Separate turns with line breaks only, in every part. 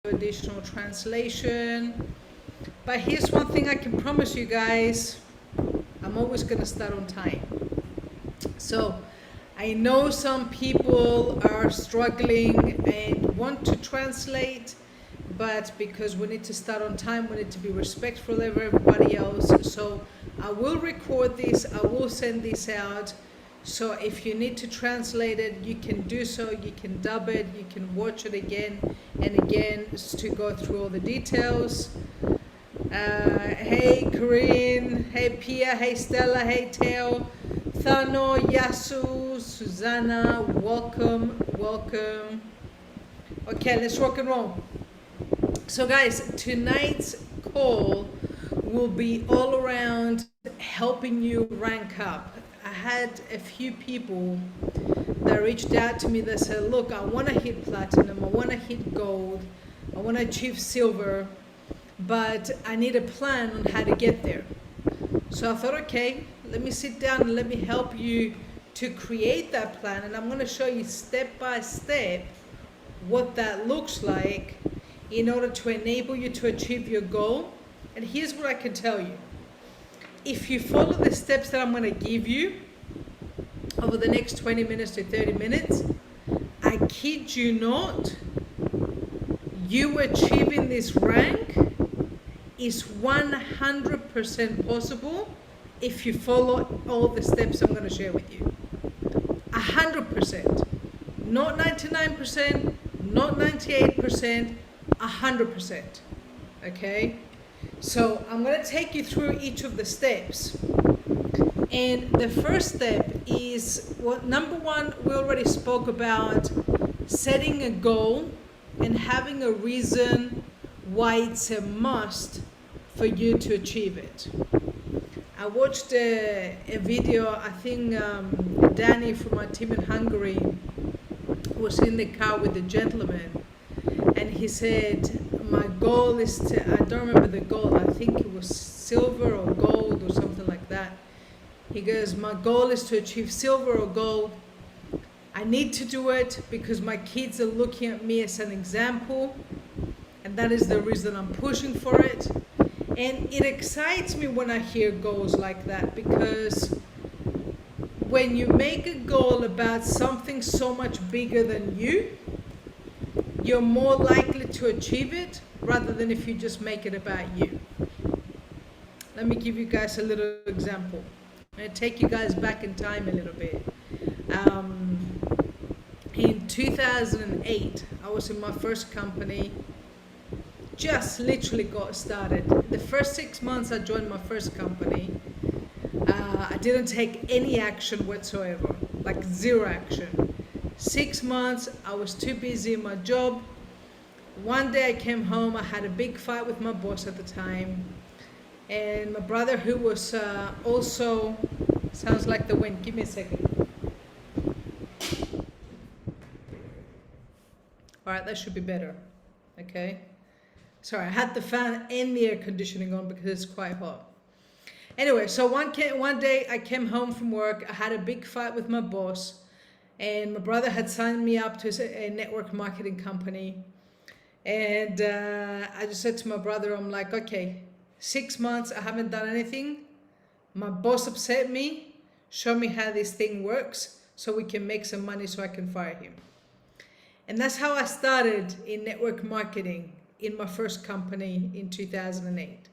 additional translation. But here's one thing I can promise you guys, I'm always going to start on time. So I know some people are struggling and want to translate, but because we need to start on time, we need to be respectful of everybody else. So I will record this, I will send this out. So if you need to translate it, you can do so, you can dub it, you can watch it again and again to go through all the details. Hey Corinne, hey Pia, hey Stella, hey Teo, Thano, Yasu, Susanna, welcome. Okay, let's rock and roll. So guys, tonight's call will be all around helping you rank up. I had a few people that reached out to me that said, look, I want to hit platinum, I want to hit gold, I want to achieve silver, but I need a plan on how to get there. So I thought, okay, let me sit down and let me help you to create that plan, and I'm going to show you step by step what that looks like in order to enable you to achieve your goal. And here's what I can tell you. If you follow the steps that I'm going to give you over the next 20 minutes to 30 minutes, I kid you not, you achieving this rank is 100% possible if you follow all the steps I'm going to share with you. 100%. Not 99%, not 98%, 100%. Okay? So I'm going to take you through each of the steps. And the first step is, well, number one, we already spoke about setting a goal and having a reason why it's a must for you to achieve it. I watched a video, I think Danny from my team in Hungary was in the car with a gentleman, and he said, my goal is to, I don't remember the goal, I think it was silver or gold or something like that. He goes, my goal is to achieve silver or gold. I need to do it because my kids are looking at me as an example, and that is the reason I'm pushing for it. And it excites me when I hear goals like that, because when you make a goal about something so much bigger than you, you're more likely to achieve it rather than if you just make it about you. Let me give you guys a little example. I'm going to take you guys back in time a little bit. In 2008, I was in my first company, just literally got started. The first 6 months I joined my first company, I didn't take any action whatsoever, like zero action. 6 months, I was too busy in my job. One day I came home, I had a big fight with my boss at the time, and my brother, who was also, sounds like the wind, give me a second. All right, that should be better, okay? Sorry, I had the fan and the air conditioning on because it's quite hot. Anyway, so one day I came home from work, I had a big fight with my boss, and my brother had signed me up to a network marketing company. And I just said to my brother, I'm like, okay, 6 months, I haven't done anything. My boss upset me. Show me how this thing works so we can make some money so I can fire him. And that's how I started in network marketing in my first company in 2008.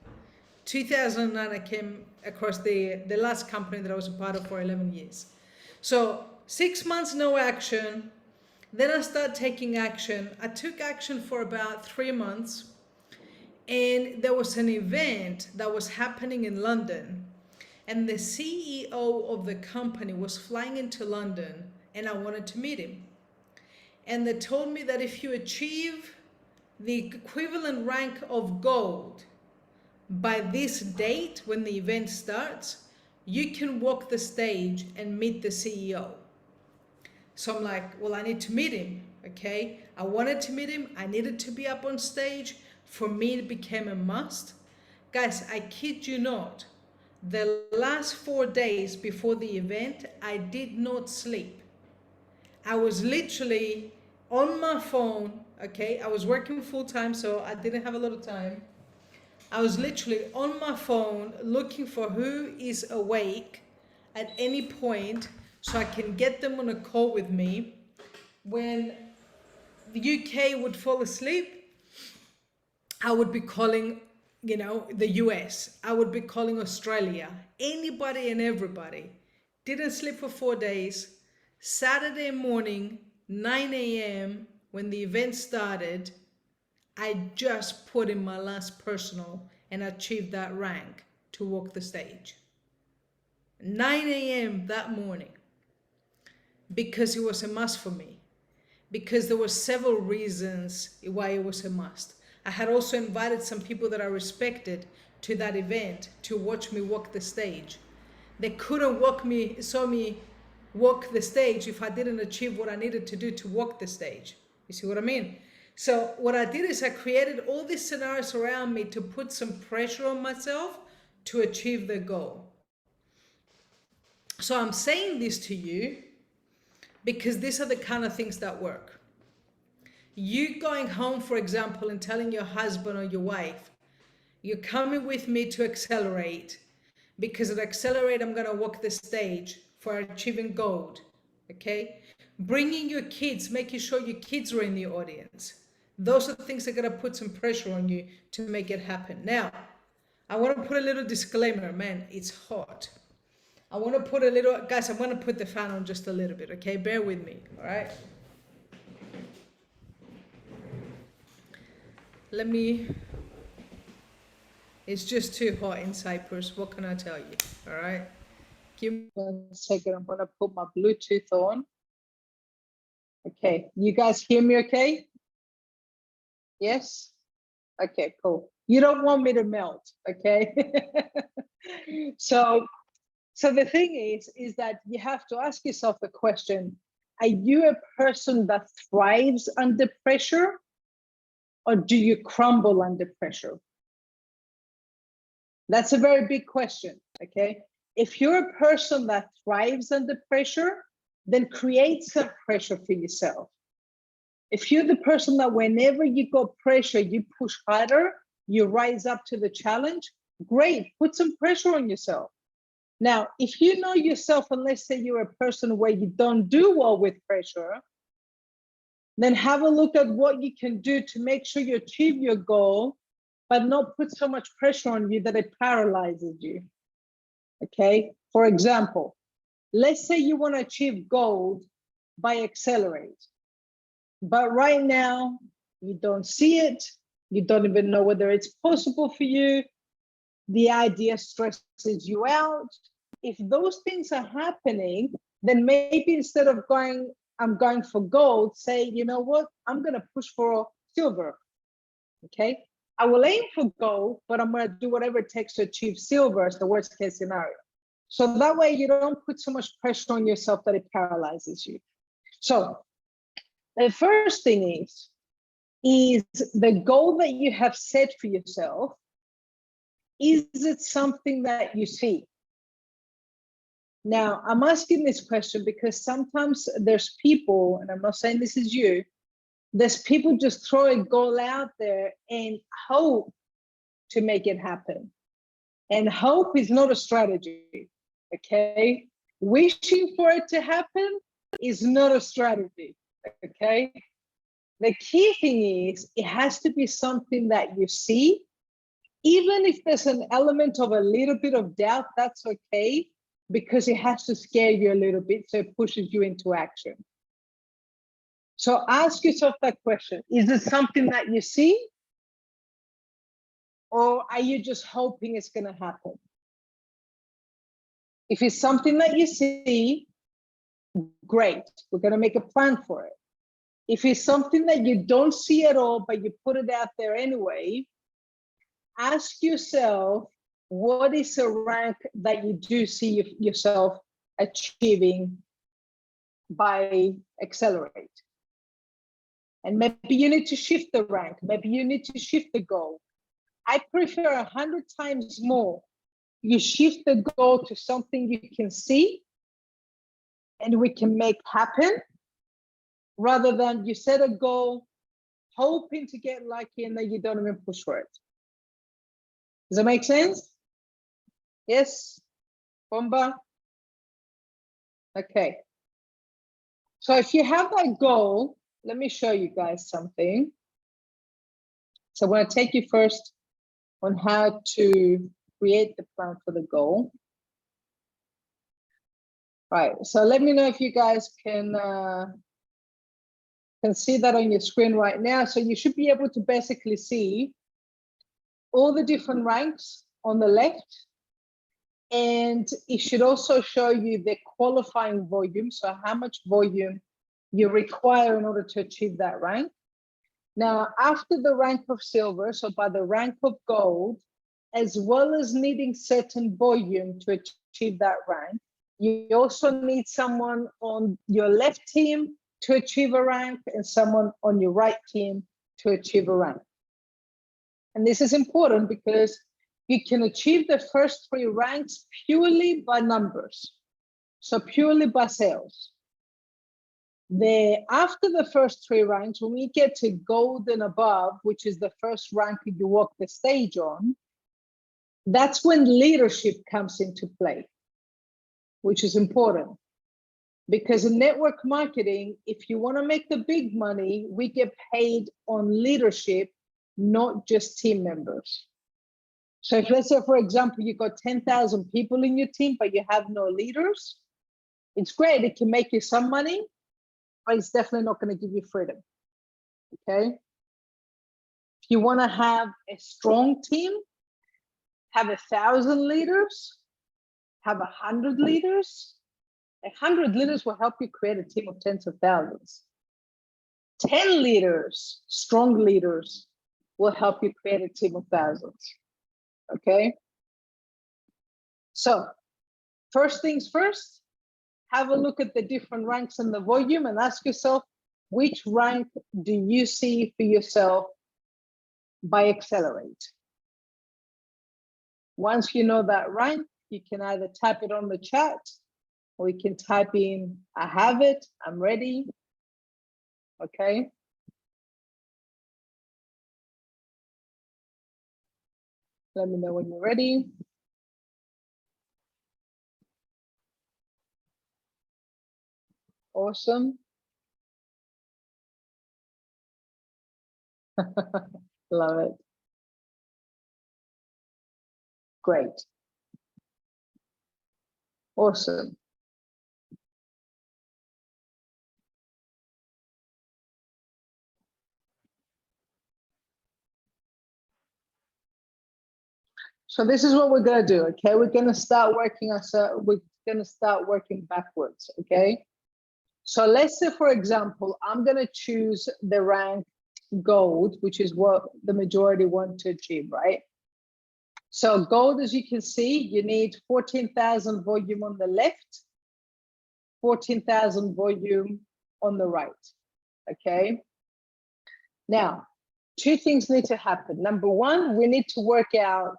2009, I came across the last company that I was a part of for 11 years. So 6 months, no action. Then I started taking action. I took action for about 3 months, and there was an event that was happening in London, and the CEO of the company was flying into London, and I wanted to meet him. And they told me that if you achieve the equivalent rank of gold by this date when the event starts, you can walk the stage and meet the CEO. So I'm like, well, I need to meet him, okay? I wanted to meet him. I needed to be up on stage. For me, it became a must. Guys, I kid you not, the last 4 days before the event, I did not sleep. I was literally on my phone Okay, I was working full time, so I didn't have a lot of time. I was literally on my phone looking for who is awake at any point so I can get them on a call with me. When the UK would fall asleep, I would be calling, the US. I would be calling Australia. Anybody and everybody. Didn't sleep for 4 days. Saturday morning, 9 a.m., when the event started, I just put in my last personal and achieved that rank to walk the stage. 9 a.m. that morning, because it was a must for me. Because there were several reasons why it was a must. I had also invited some people that I respected to that event to watch me walk the stage. They couldn't saw me walk the stage if I didn't achieve what I needed to do to walk the stage. You see what I mean? So what I did is I created all these scenarios around me to put some pressure on myself to achieve the goal. So I'm saying this to you because these are the kind of things that work. You going home, for example, and telling your husband or your wife, you're coming with me to Accelerate, because at Accelerate, I'm going to walk the stage for achieving gold. Okay? Bringing your kids, making sure your kids are in the audience. Those are the things that are going to put some pressure on you to make it happen. Now, I want to put a little disclaimer, man, it's hot. I want to put a little, guys, I'm going to put the fan on just a little bit, okay? Bear with me, all right? It's just too hot in Cyprus. What can I tell you? All right. Give me 1 second. I'm going to put my Bluetooth on. Okay. You guys hear me okay? Yes? Okay, cool. You don't want me to melt, okay? So the thing is that you have to ask yourself the question, are you a person that thrives under pressure, or do you crumble under pressure? That's a very big question, okay? If you're a person that thrives under pressure, then create some pressure for yourself. If you're the person that whenever you got pressure, you push harder, you rise up to the challenge, great, put some pressure on yourself. Now, if you know yourself, and let's say you're a person where you don't do well with pressure, then have a look at what you can do to make sure you achieve your goal, but not put so much pressure on you that it paralyzes you, okay? For example, let's say you want to achieve gold by Accelerate, but right now you don't see it, you don't even know whether it's possible for you, the idea stresses you out. If those things are happening, then maybe instead of I'm going for gold, say, you know what, I'm going to push for silver, okay? I will aim for gold, but I'm going to do whatever it takes to achieve silver as the worst case scenario. So that way you don't put so much pressure on yourself that it paralyzes you. So the first thing is the goal that you have set for yourself, is it something that you see? Now, I'm asking this question because sometimes there's people, and I'm not saying this is you, there's people just throw a goal out there and hope to make it happen. And hope is not a strategy, okay? Wishing for it to happen is not a strategy, okay? The key thing is it has to be something that you see. Even if there's an element of a little bit of doubt, that's okay, because it has to scare you a little bit, so it pushes you into action. So ask yourself that question. Is it something that you see? Or are you just hoping it's going to happen? If it's something that you see, great. We're going to make a plan for it. If it's something that you don't see at all, but you put it out there anyway, ask yourself, what is a rank that you do see yourself achieving by Accelerate? And maybe you need to shift the rank. Maybe you need to shift the goal. I prefer 100 times more you shift the goal to something you can see and we can make happen, rather than you set a goal,
hoping to get lucky, and then you don't even push for it. Does that make sense? Yes? Bomba? Okay. So if you have that goal, let me show you guys something. So I'm going to take you first on how to create the plan for the goal. Right, so let me know if you guys can see that on your screen right now. So you should be able to basically see all the different ranks on the left, and it should also show you the qualifying volume, so how much volume you require in order to achieve that rank. Now, after the rank of silver, so by the rank of gold, as well as needing certain volume to achieve that rank, you also need someone on your left team to achieve a rank and someone on your right team to achieve a rank. And this is important because you can achieve the first 3 ranks purely by numbers, so purely by sales. After the first 3 ranks, when we get to gold and above, which is the first rank you walk the stage on, that's when leadership comes into play, which is important. Because in network marketing, if you want to make the big money, we get paid on leadership, not just team members. So if, let's say, for example, you've got 10,000 people in your team, but you have no leaders, it's great. It can make you some money, but it's definitely not going to give you freedom. Okay. If you want to have a strong team, have 1,000 leaders, have 100 leaders. 100 leaders will help you create a team of tens of thousands. 10 leaders, strong leaders, will help you create a team of thousands. Okay. So first things first, have a look at the different ranks and the volume and ask yourself, which rank do you see for yourself by Accelerate? Once you know that rank, you can either type it on the chat or you can type in, I have it, I'm ready. Okay. Let me know when you're ready. Awesome. Love it. Great. Awesome. So this is what we're going to do. Okay, we're going to start working backwards. Okay. So let's say, for example, I'm going to choose the rank gold, which is what the majority want to achieve, right? So gold, as you can see, you need 14,000 volume on the left, 14,000 volume on the right. Okay. Now, 2 things need to happen. Number 1, we need to work out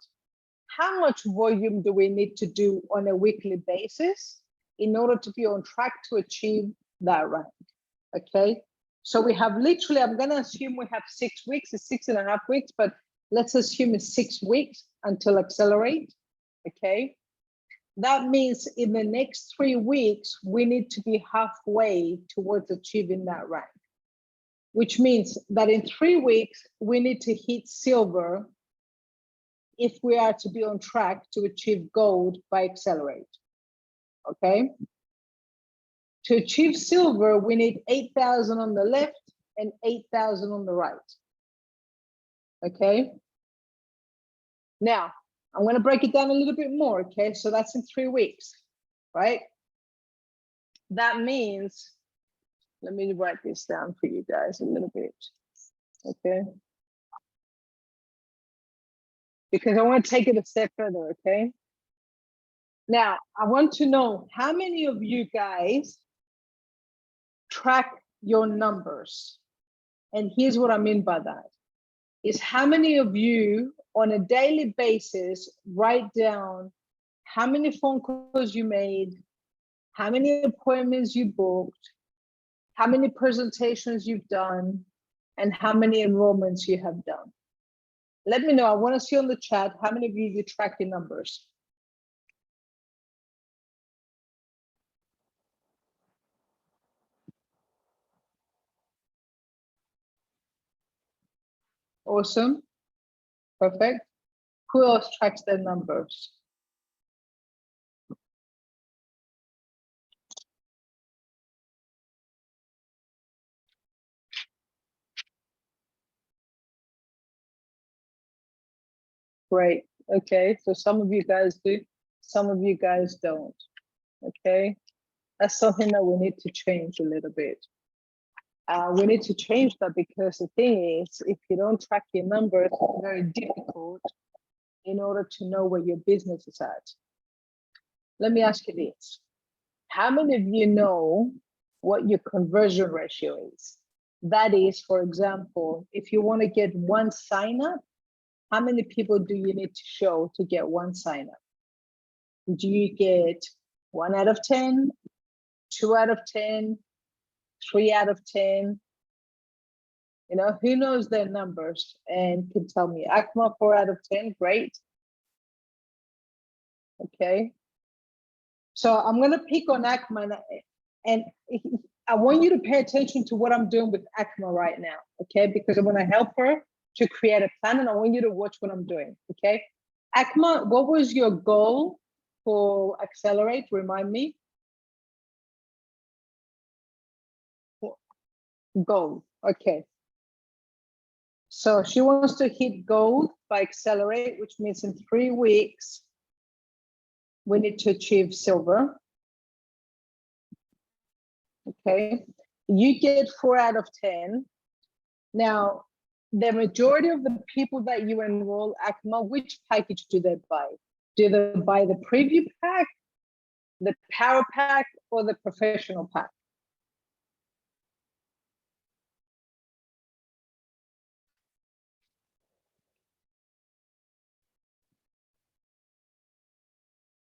how much volume do we need to do on a weekly basis in order to be on track to achieve that rank. Okay. So we have literally, I'm going to assume we have 6 weeks, it's 6.5 weeks, but let's assume it's 6 weeks until Accelerate. Okay. That means in the next 3 weeks, we need to be halfway towards achieving that rank, which means that in 3 weeks, we need to hit silver if we are to be on track to achieve gold by Accelerate. Okay. To achieve silver, we need 8,000 on the left and 8,000 on the right. Okay. Now, I'm going to break it down a little bit more. Okay. So that's in 3 weeks, right? That means, let me write this down for you guys a little bit. Okay. Because I want to take it a step further. Okay. Now, I want to know how many of you guys track your numbers. And here's what I mean by that, is how many of you on a daily basis write down how many phone calls you made, how many appointments you booked, how many presentations you've done, and how many enrollments you have done. Let me know. I want to see on the chat how many of you track your numbers. Awesome. Perfect. Who else tracks their numbers? Great. Okay. So some of you guys do, some of you guys don't. Okay. That's something that we need to change a little bit. We need to change that because the thing is, if you don't track your numbers, it's very difficult in order to know where your business is at. Let me ask you this. How many of you know what your conversion ratio is? That is, for example, if you want to get one sign up, how many people do you need to show to get one sign up? Do you get 1 out of 10, 2 out of 10, 3 out of 10? You know, who knows their numbers and can tell me? ACMA 4 out of 10, great. Okay. So I'm going to pick on ACMA, and I want you to pay attention to what I'm doing with ACMA right now, okay? Because I'm going to help her to create a plan, and I want you to watch what I'm doing, okay? ACMA, what was your goal for Accelerate? Remind me. Goal, okay. So she wants to hit gold by Accelerate, which means in 3 weeks, we need to achieve silver. Okay, you get 4 out of 10. Now, the majority of the people that you enroll, ACMA, which package do they buy? Do they buy the preview pack, the power pack, or the professional pack?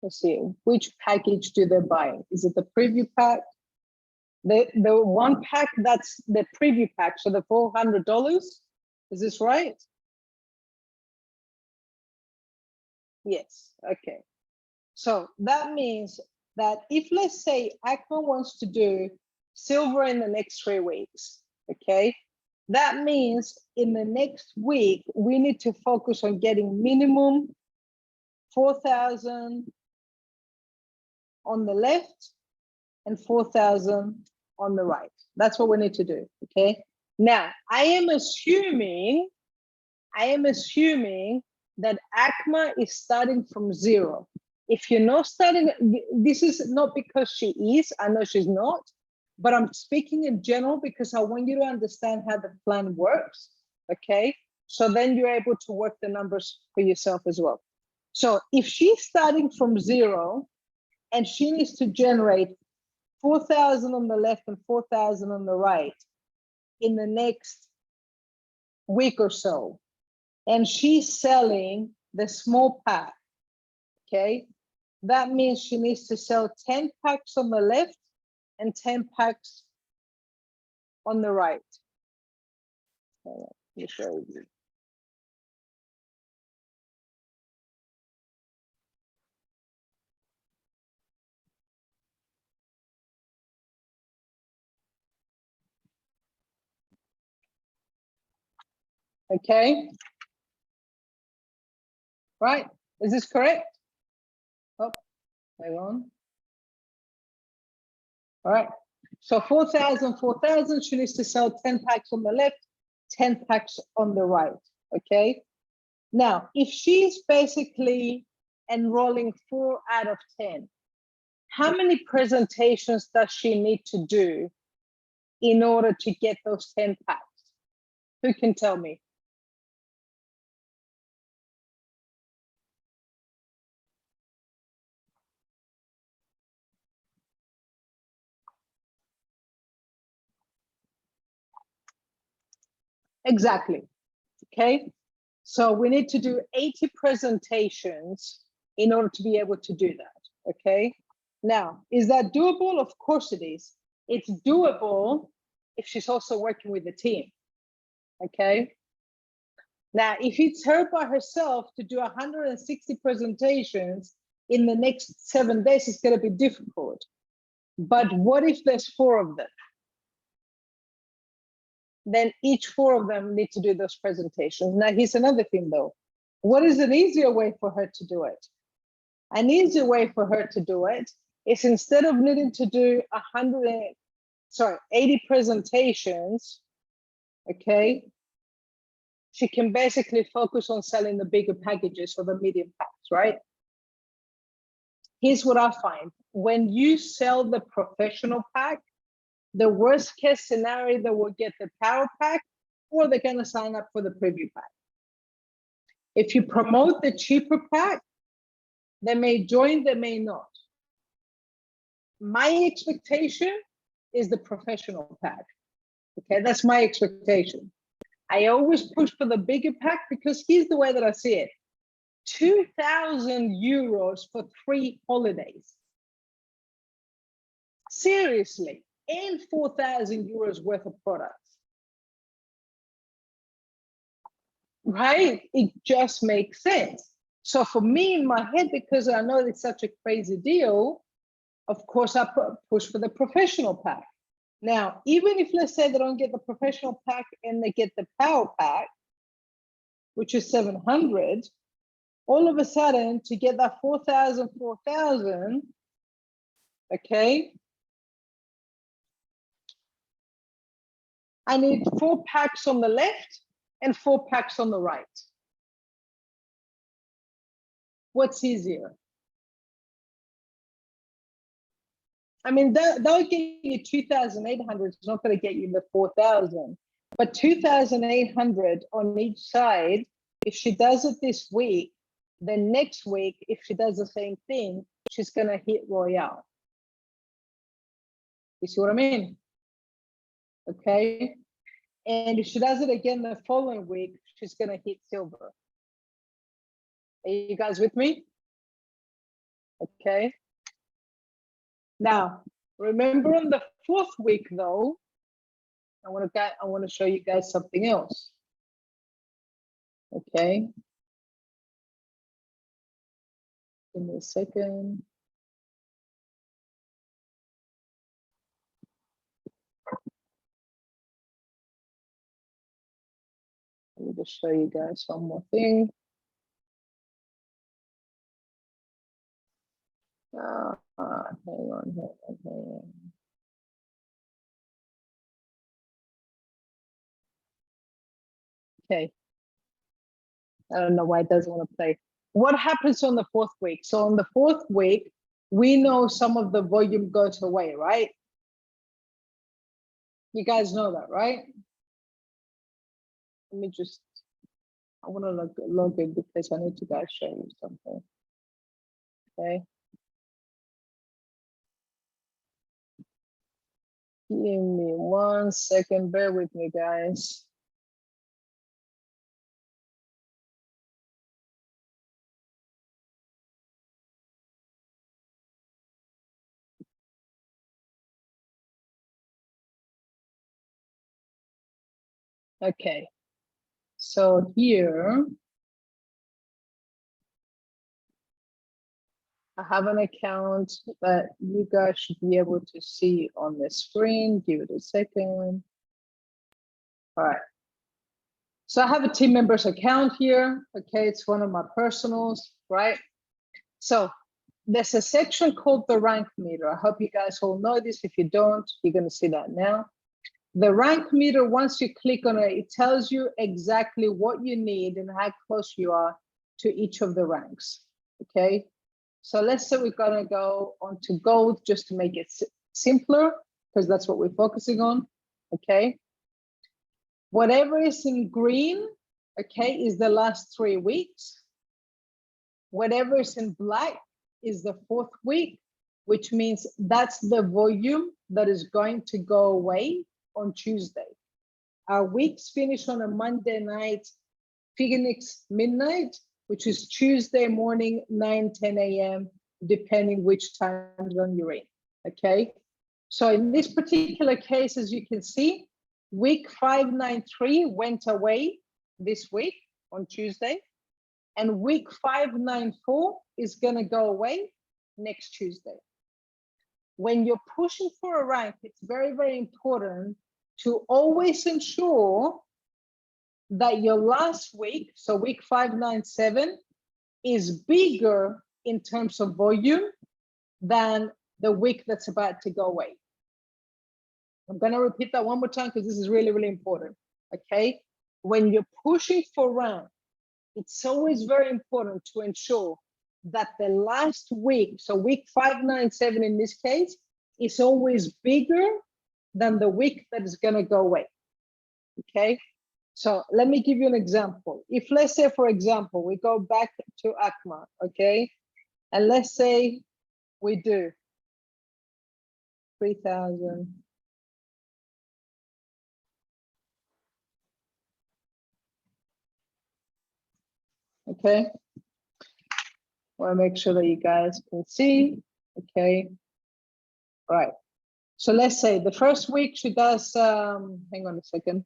Let's see, which package do they buy? Is it the preview pack? The one pack that's the preview pack, so the $400, is this right? Yes, okay. So that means that if, let's say, ACMA wants to do silver in the next 3 weeks, okay? That means in the next week, we need to focus on getting minimum 4,000 on the left and 4,000 on the right. That's what we need to do, okay? Now, I am assuming that ACMA is starting from 0. If you're not starting, this is not because she is, I know she's not, but I'm speaking in general because I want you to understand how the plan works, okay? So then you're able to work the numbers for yourself as well. So if she's starting from 0 and she needs to generate 4,000 on the left and 4,000 on the right in the next week or so, and she's selling the small pack, okay? That means she needs to sell 10 packs on the left and 10 packs on the right. Let me show you. Okay. Right, is this correct? Oh, hang on. All right, so 4,000, 4,000, she needs to sell 10 packs on the left, 10 packs on the right, okay? Now, if she's basically enrolling 4 out of 10, how many presentations does she need to do in order to get those 10 packs? Who can tell me? Exactly, okay? So we need to do 80 presentations in order to be able to do that, okay? Now, is that doable? Of course it is. It's doable if she's also working with the team. okay? Now, if it's her by herself to do 160 presentations in the next 7 days, it's gonna be difficult. But what if there's 4 of them? Then each 4 of them need to do those presentations. Now, here's another thing though. What is an easier way for her to do it? An easier way for her to do it is, instead of needing to do 80 presentations, okay, she can basically focus on selling the bigger packages or the medium packs, right? Here's what I find. When you sell the professional pack, the worst case scenario, they will get the power pack, or they're gonna sign up for the preview pack. If you promote the cheaper pack, they may join, they may not. My expectation is the professional pack. Okay, that's my expectation. I always push for the bigger pack because here's the way that I see it. 2,000 euros for 3 holidays. Seriously, and 4,000 euros worth of products. Right? It just makes sense. So for me in my head, because I know it's such a crazy deal, of course I push for the professional pack. Now, even if, let's say, they don't get the professional pack and they get the power pack, which is 700, all of a sudden to get that 4,000, okay, I need 4 packs on the left and 4 packs on the right. What's easier? I mean, they'll get you 2,800. It's not going to get you the 4,000, but 2,800 on each side. If she does it this week, then next week, if she does the same thing, she's going to hit Royale. You see what I mean? Okay. And if she does it again the following week, she's going to hit Silver. Are you guys with me? Okay. Now, remember on the 4th week though, I want to show you guys something else. Okay. Give me a second. Let me just show you guys one more thing. Hang on. Okay. I don't know why it doesn't want to play. What happens on the 4th week? So on the 4th week, we know some of the volume goes away, right? You guys know that, right? Let me just, I want to log in because I need to guys show you something. Okay. Give me 1 second, bear with me, guys. Okay, so here, I have an account that you guys should be able to see on the screen. Give it a second. All right. So I have a team member's account here. Okay, it's one of my personals, right? So there's a section called the rank meter. I hope you guys all know this. If you don't, you're going to see that now. The rank meter, once you click on it, it tells you exactly what you need and how close you are to each of the ranks. Okay. So let's say we're going to go on to gold just to make it simpler, because that's what we're focusing on. Okay. Whatever is in green, okay, is the last 3 weeks. Whatever is in black is the 4th week, which means that's the volume that is going to go away on Tuesday. Our weeks finish on a Monday night, Phoenix midnight, which is Tuesday morning, 9, 10 a.m., depending which time zone you're in, okay? So in this particular case, as you can see, Week 593 went away this week on Tuesday, and week 594 is gonna go away next Tuesday. When you're pushing for a rank, it's very, very important to always ensure that your last week, so week 597, is bigger in terms of volume than the week that's about to go away. I'm gonna repeat that one more time because this is really, really important, okay? When you're pushing for rank, it's always very important to ensure that the last week, so week 597 in this case, is always bigger than the week that is gonna go away, okay? So let me give you an example. If let's say, for example, we go back to ACMA, okay? And let's say we do 3,000. Okay. Want to make sure that you guys can see. Okay. All right. So let's say the first week she does, hang on a second.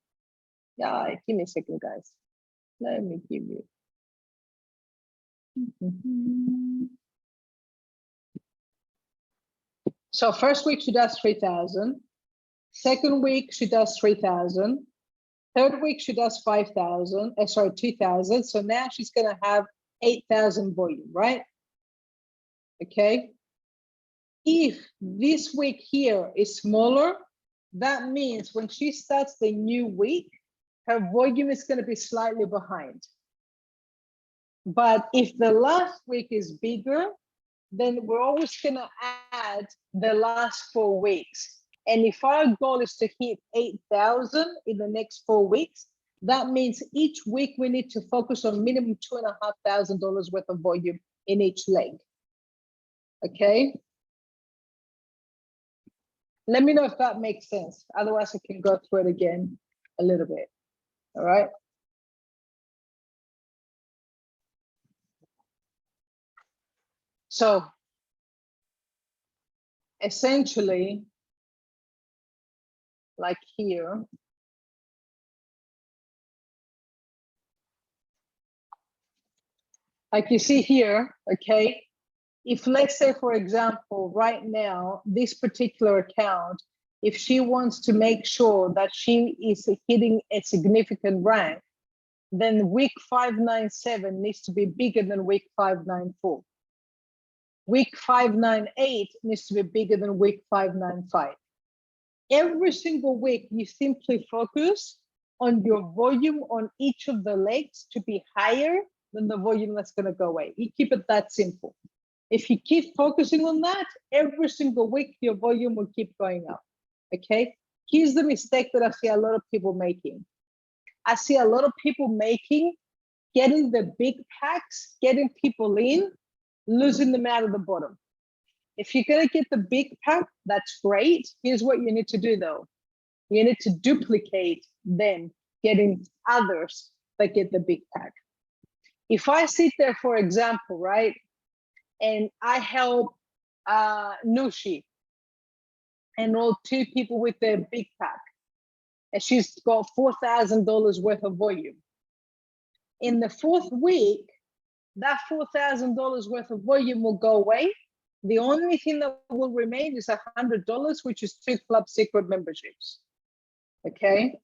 Yeah, give me a second, guys. Let me give you. So first week she does 3,000. Second week she does 3,000. Third week she does 5,000. Sorry, 2,000. So now she's gonna have 8,000 volume, right? Okay. If this week here is smaller, that means when she starts the new week, her volume is going to be slightly behind. But if the last week is bigger, then we're always going to add the last 4 weeks. And if our goal is to hit 8,000 in the next 4 weeks, that means each week we need to focus on minimum $2,500 worth of volume in each leg. Okay. Let me know if that makes sense. Otherwise, I can go through it again a little bit. All right. So essentially, like here, like you see here, okay, if let's say, for example, right now, this particular account, if she wants to make sure that she is hitting a significant rank, then week 597 needs to be bigger than week 594. Week 598 needs to be bigger than week 595. Every single week, you simply focus on your volume on each of the legs to be higher than the volume that's going to go away. You keep it that simple. If you keep focusing on that, every single week, your volume will keep going up, okay? Here's the mistake that I see a lot of people making. I see a lot of people getting the big packs, getting people in, losing them out of the bottom. If you're gonna get the big pack, that's great. Here's what you need to do though. You need to duplicate them, getting others that get the big pack. If I sit there, for example, right, and I help Nushi enroll 2 people with their big pack, and she's got $4,000 worth of volume. In the 4th week, that $4,000 worth of volume will go away. The only thing that will remain is $100, which is 2 Club Seacret memberships. Okay.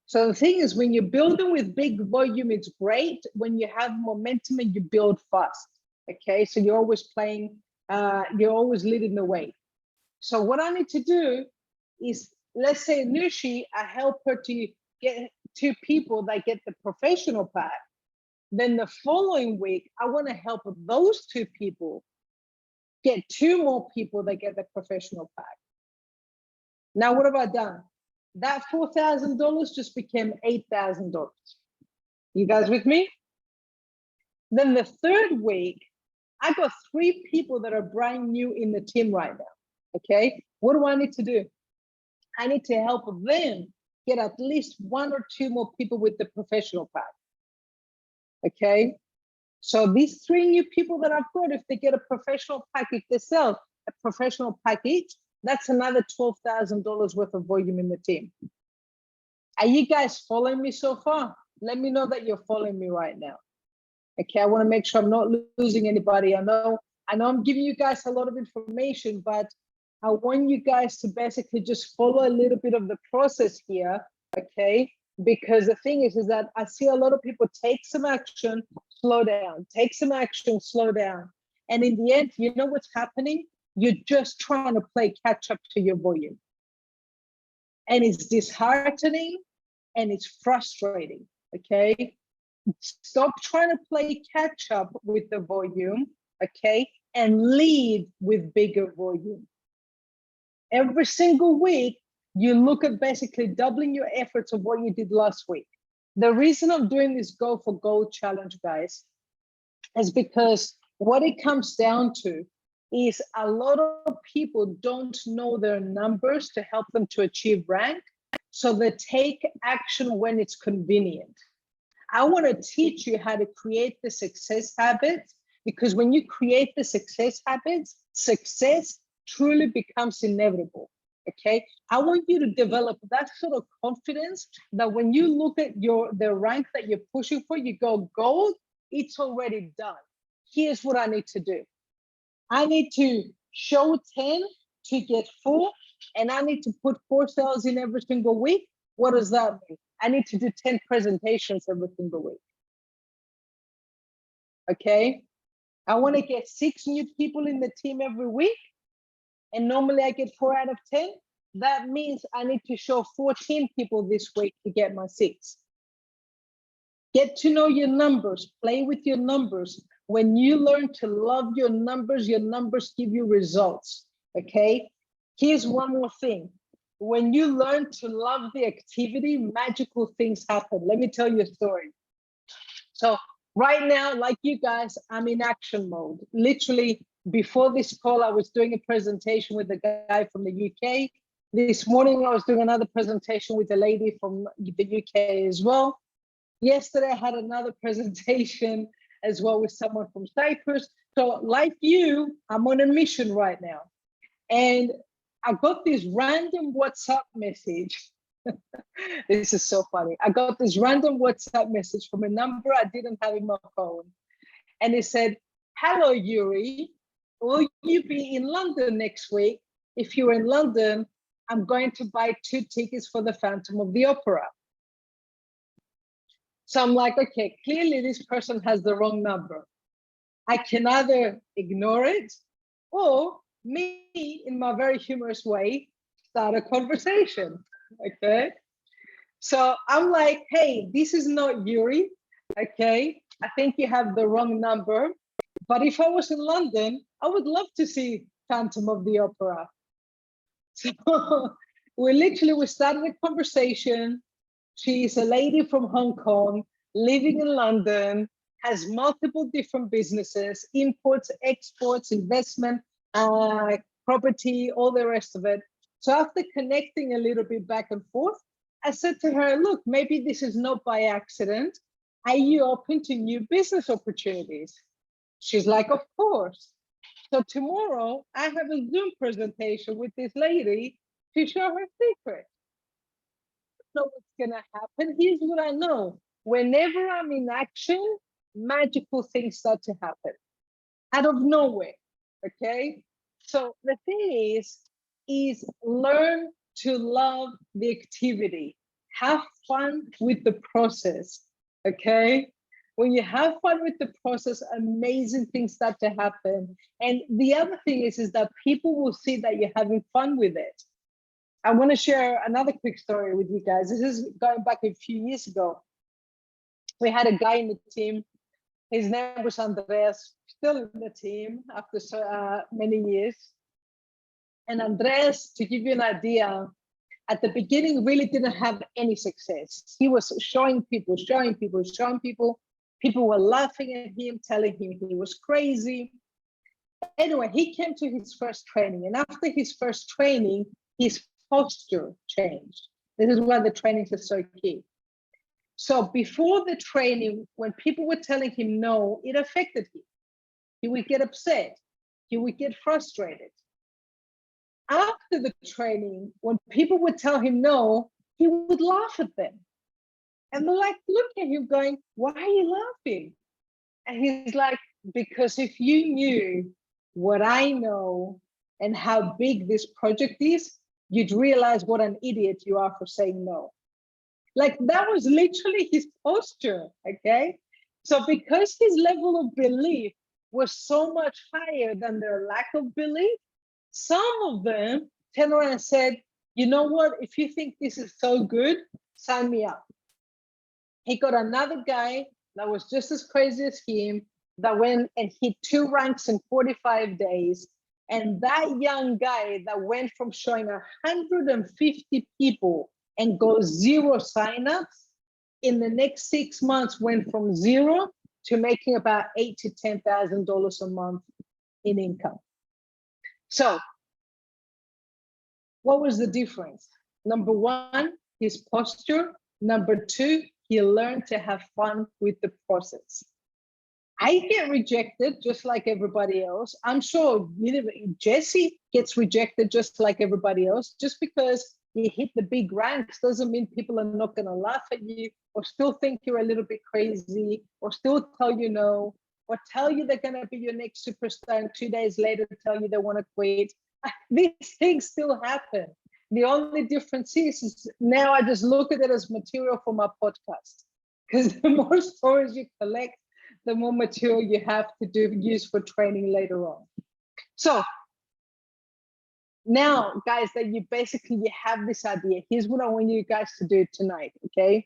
So the thing is, when you're building with big volume, it's great when you have momentum and you build fast. Okay. So you're always playing, you're always leading the way. So what I need to do is, let's say Nushi, I help her to get 2 people that get the professional pack. Then the following week, I want to help those 2 people get 2 more people that get the professional pack. Now, what have I done? That $4,000 just became $8,000. You guys with me? Then the 3rd week, I got 3 people that are brand new in the team right now. Okay, what do I need to do? I need to help them get at least 1 or 2 more people with the professional pack. Okay, so these 3 new people that I've got, if they get a professional package, they sell a professional package, that's another $12,000 worth of volume in the team. Are you guys following me so far? Let me know that you're following me right now. Okay, I want to make sure I'm not losing anybody. I know I'm giving you guys a lot of information, but I want you guys to basically just follow a little bit of the process here, okay? Because the thing is that I see a lot of people take some action, slow down, take some action, slow down. And in the end, you know what's happening? You're just trying to play catch up to your volume. And it's disheartening and it's frustrating, okay? Stop trying to play catch up with the volume, okay? And lead with bigger volume. Every single week, you look at basically doubling your efforts of what you did last week. The reason I'm doing this Go for Gold challenge, guys, is because what it comes down to is a lot of people don't know their numbers to help them to achieve rank, so they take action when it's convenient. I want to teach you how to create the success habits, because when you create the success habits, success truly becomes inevitable. Okay, I want you to develop that sort of confidence that when you look at the rank that you're pushing for, you go, gold, it's already done. Here's what I need to do. I need to show 10 to get 4, and I need to put 4 sales in every single week. What does that mean? I need to do 10 presentations every single week. Okay, I want to get 6 new people in the team every week, and normally I get 4 out of 10. That means I need to show 14 people this week to get my 6. Get to know your numbers, play with your numbers. When you learn to love your numbers give you results, okay? Here's one more thing. When you learn to love the activity, magical things happen. Let me tell you a story. So right now, like you guys, I'm in action mode. Literally, before this call, I was doing a presentation with a guy from the UK. This morning, I was doing another presentation with a lady from the UK as well. Yesterday, I had another presentation as well with someone from Cyprus. So like you, I'm on a mission right now. And I got this random WhatsApp message. This is so funny. I got this random WhatsApp message from a number I didn't have in my phone. And it said, hello, Yuri, will you be in London next week? If you're in London, I'm going to buy 2 tickets for the Phantom of the Opera. So I'm like, okay, clearly this person has the wrong number. I can either ignore it or me, in my very humorous way, start a conversation, okay? So I'm like, hey, this is not Yuri, okay? I think you have the wrong number. But if I was in London, I would love to see Phantom of the Opera. So we started a conversation. She's a lady from Hong Kong, living in London, has multiple different businesses, imports, exports, investment, property, all the rest of it. So after connecting a little bit back and forth, I said to her, look, maybe this is not by accident. Are you open to new business opportunities? She's like, of course. So tomorrow I have a Zoom presentation with this lady to show her secret. Know what's gonna happen. Here's what I know. Whenever I'm in action, magical things start to happen out of nowhere. Okay. So the thing is learn to love the activity. Have fun with the process. Okay. When you have fun with the process, amazing things start to happen. And the other thing is that people will see that you're having fun with it. I want to share another quick story with you guys. This is going back a few years ago. We had a guy in the team. His name was Andreas, still in the team after many years. And Andreas, to give you an idea, at the beginning really didn't have any success. He was showing people. People were laughing at him, telling him he was crazy. Anyway, he came to his first training. And after his first training, his posture changed. This is why the trainings are so key. So before the training, when people were telling him no, it affected him. He would get upset. He would get frustrated. After the training, when people would tell him no, he would laugh at them. And they're like, look at him going, why are you laughing? And he's like, because if you knew what I know and how big this project is, you'd realize what an idiot you are for saying no. Like that was literally his posture, okay? So because his level of belief was so much higher than their lack of belief, some of them turned around and said, you know what, if you think this is so good, sign me up. He got another guy that was just as crazy as him that went and hit 2 ranks in 45 days. And that young guy that went from showing 150 people and got 0 signups, in the next 6 months went from 0 to making about $8,000 to $10,000 a month in income. So what was the difference? Number 1, his posture. Number 2, he learned to have fun with the process. I get rejected just like everybody else. I'm sure Jesse gets rejected just like everybody else. Just because you hit the big ranks doesn't mean people are not going to laugh at you or still think you're a little bit crazy or still tell you no or tell you they're going to be your next superstar and 2 days later tell you they want to quit. These things still happen. The only difference is now I just look at it as material for my podcast, because the more stories you collect, the more material you have to use for training later on. So now, guys, that you have this idea, here's what I want you guys to do tonight, okay?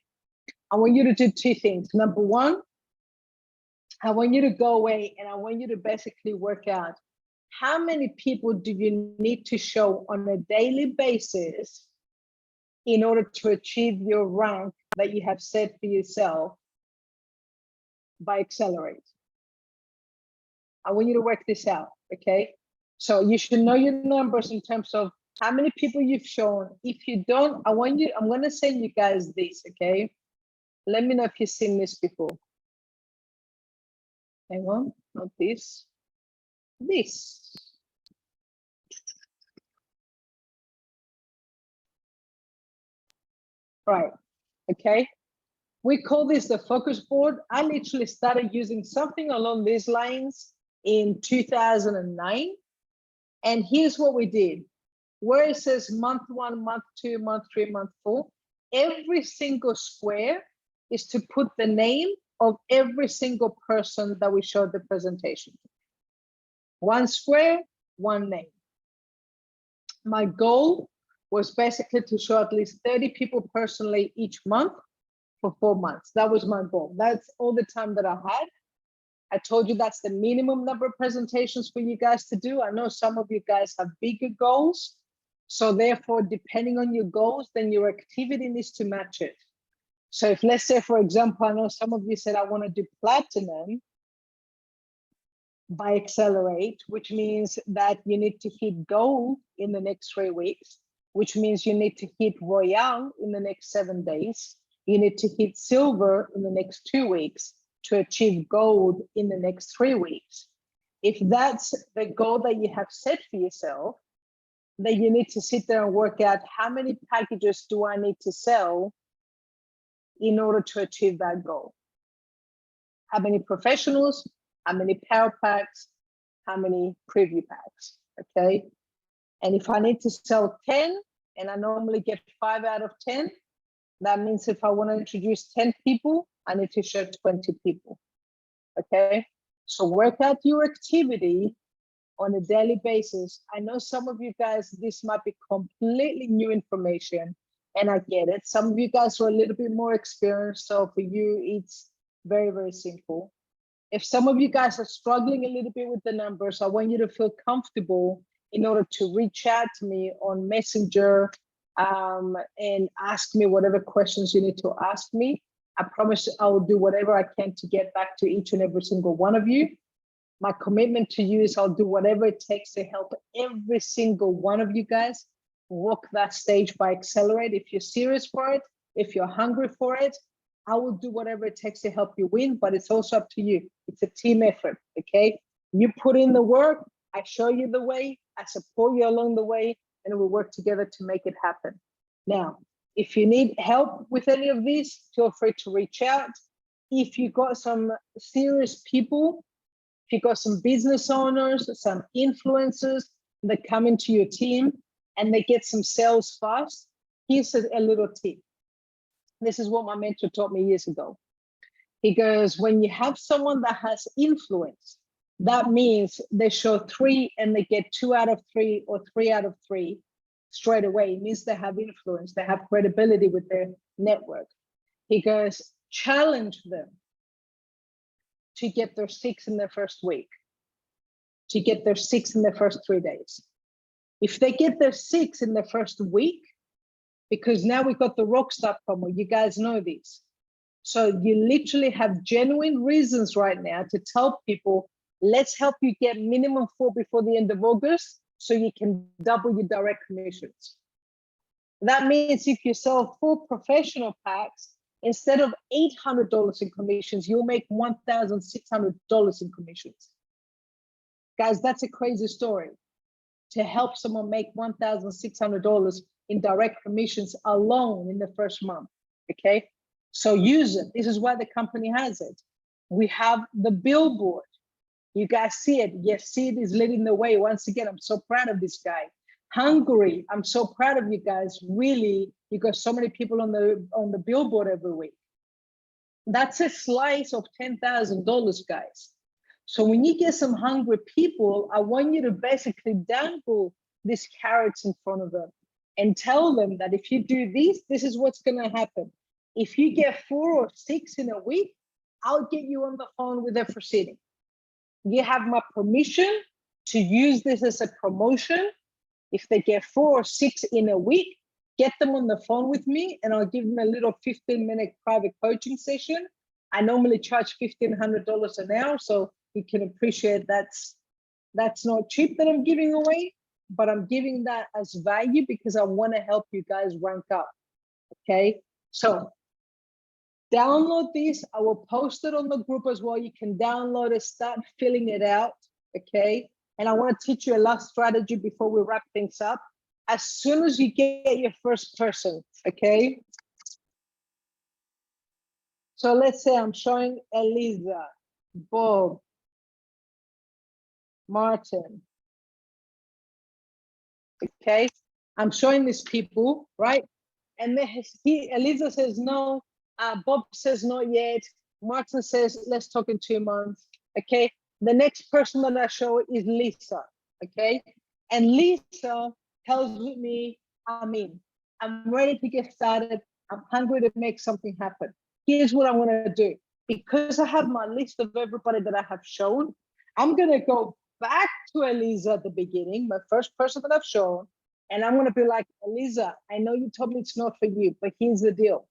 I want you to do 2 things. Number 1, I want you to go away and I want you to basically work out how many people do you need to show on a daily basis in order to achieve your rank that you have set for yourself by Accelerate. I want you to work this out, okay? So you should know your numbers in terms of how many people you've shown. If you don't, I'm going to send you guys this, okay? Let me know if you've seen this before. Hang on, not this. This. Right, okay? We call this the focus board. I literally started using something along these lines in 2009. And here's what we did. Where it says month 1, month 2, month 3, month 4, every single square is to put the name of every single person that we showed the presentation. 1 square, 1 name. My goal was basically to show at least 30 people personally each month for 4 months. That was my goal. That's all the time that I had. I told you that's the minimum number of presentations for you guys to do. I know some of you guys have bigger goals. So therefore, depending on your goals, then your activity needs to match it. So if, let's say, for example, I know some of you said, I want to do platinum by Accelerate, which means that you need to hit gold in the next 3 weeks, which means you need to hit Royale in the next 7 days. You need to hit silver in the next 2 weeks to achieve gold in the next 3 weeks. If that's the goal that you have set for yourself, then you need to sit there and work out how many packages do I need to sell in order to achieve that goal. How many professionals, how many power packs, how many preview packs, okay? And if I need to sell 10 and I normally get 5 out of 10, that means if I want to introduce 10 people, I need to show 20 people, okay? So work out your activity on a daily basis. I know some of you guys, this might be completely new information, and I get it. Some of you guys are a little bit more experienced, so for you, it's very, very simple. If some of you guys are struggling a little bit with the numbers, I want you to feel comfortable in order to reach out to me on Messenger and ask me whatever questions you need to ask me. I promise I will do whatever I can to get back to each and every single one of you. My commitment to you is I'll do whatever it takes to help every single one of you guys walk that stage by Accelerate. If you're serious for it, if you're hungry for it, I will do whatever it takes to help you win, but it's also up to you. It's a team effort, okay? You put in the work, I show you the way, I support you along the way, and we'll work together to make it happen. Now, If you need help with any of these, feel free to reach out. If you got some serious people, if you got some business owners, some influencers that come into your team and they get some sales fast, here's a little tip. This is what my mentor taught me years ago. He goes, when you have someone that has influence, that means they show 3 and they get 2 out of 3 or 3 out of 3 straight away. It means they have influence, they have credibility with their network. He goes, challenge them to get their 6 in their first week, to get their 6 in the first 3 days. If they get their 6 in the first week, because now we got the Rockstar Promo, you guys know this. So you literally have genuine reasons right now to tell people, let's help you get minimum 4 before the end of August so you can double your direct commissions. That means if you sell 4 professional packs, instead of $800 in commissions, you'll make $1,600 in commissions. Guys, that's a crazy story. To help someone make $1,600 in direct commissions alone in the first month, okay? So use it. This is why the company has it. We have the billboard. You guys see it. Yes, see it is leading the way. Once again, I'm so proud of this guy. Hungary, I'm so proud of you guys. Really, you got so many people on the billboard every week. That's a slice of $10,000, guys. So when you get some hungry people, I want you to basically dangle these carrots in front of them and tell them that if you do this is what's going to happen. If you get 4 or 6 in a week, I'll get you on the phone with Efrosyni. You have my permission to use this as a promotion. If they get 4 or 6 in a week, get them on the phone with me and I'll give them a little 15-minute private coaching session. I normally charge $1,500 an hour, so you can appreciate that's not cheap that I'm giving away, but I'm giving that as value because I want to help you guys rank up, okay? So download this. I will post it on the group as well. You can download it, start filling it out, okay? And I want to teach you a last strategy before we wrap things up. As soon as you get your first person, okay? So let's say I'm showing Eliza, Bob, Martin, okay? I'm showing these people, right? And then Eliza says no, Bob says not yet, Martin says let's talk in 2 months, okay? The next person that I show is Lisa, okay? And Lisa tells me, I'm in. I'm ready to get started. I'm hungry to make something happen. Here's what I want to do. Because I have my list of everybody that I have shown, I'm going to go back to Eliza at the beginning, my first person that I've shown, and I'm going to be like, Eliza, I know you told me it's not for you, but here's the deal.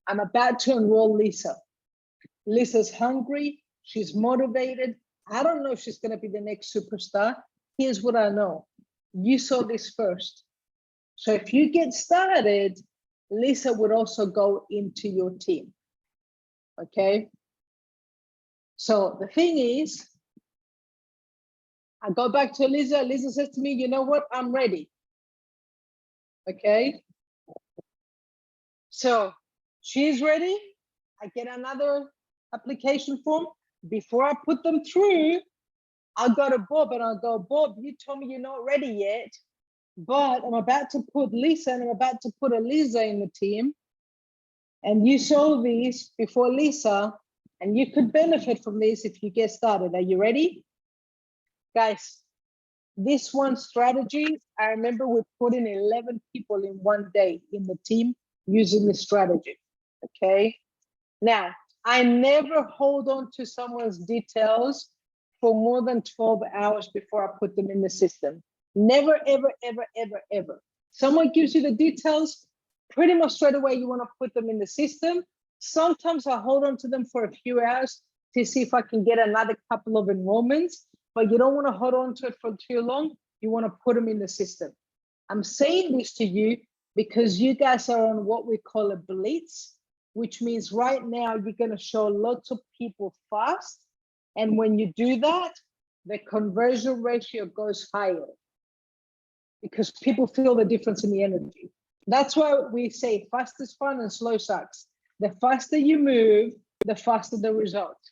I'm about to enroll Lisa. Lisa's hungry. She's motivated. I don't know if she's going to be the next superstar. Here's what I know. You saw this first. So if you get started, Lisa would also go into your team. Okay? So the thing is, I go back to Eliza. Eliza says to me, you know what? I'm ready. Okay? So she's ready. I get another application form. Before I put them through, I'll go to Bob and I'll go, Bob, you told me you're not ready yet, but I'm about to put Lisa and I'm about to put Eliza in the team. And you saw these before Lisa, and you could benefit from this if you get started. Are you ready? Guys, this one strategy, I remember we put in 11 people in one day in the team using this strategy, okay? Now, I never hold on to someone's details for more than 12 hours before I put them in the system. Never, ever, ever, ever, ever. Someone gives you the details, pretty much straight away you want to put them in the system. Sometimes I hold on to them for a few hours to see if I can get another couple of enrollments, but you don't want to hold on to it for too long. You want to put them in the system. I'm saying this to you because you guys are on what we call a blitz, which means right now you're going to show lots of people fast. And when you do that, the conversion ratio goes higher because people feel the difference in the energy. That's why we say fast is fun and slow sucks. The faster you move, the faster the results.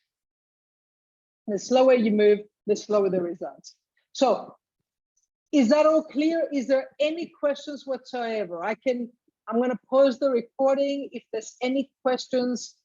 The slower you move, the slower the results. So is that all clear? Is there any questions whatsoever? I'm going to pause the recording. If there's any questions,